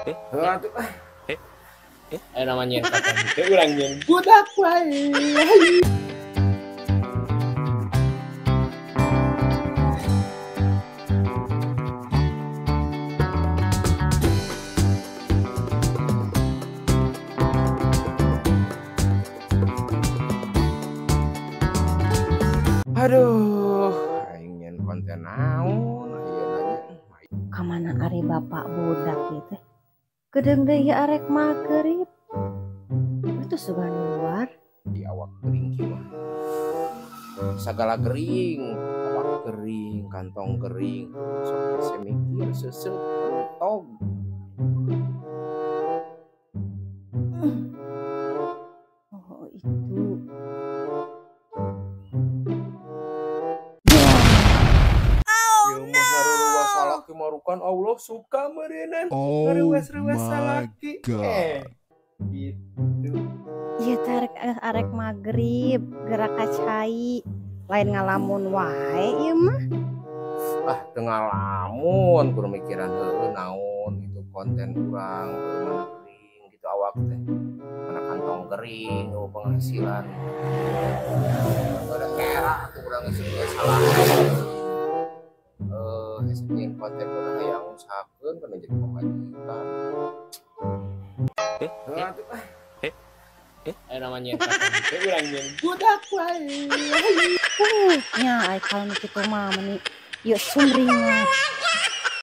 Atuh namanya kata teh urang nyen budak wae. Aduh, aing nyen konten naon ayeuna nya. Kamana ari bapak budak gitu gedeng deui arek magrib itu sugan luar Di awak kering kieu mah. Sagala kering, awak kering, kantong kering, sok hese mikir seuseut tog. oh itu Ieu mah ngaruruas salaki marukan Allah suka meureunnan. Ngaruruas-ruas salaki. Gitu. iya tarik arek magrib gerak kacai lain ngalamun wae ieu mah Ah, teu ngalamun kudu mikiran heueuh naon itu konten urang mana kering gitu awak teh. Mana kantong kering, penghasilan. Ada era tuh urang geus salah. Nyen konten urang hayang usahakeun kana jadi pemajikan. Namanya kata teh urang nyen budak wae. nya ai kalau kitu mah meni yeuh sumringan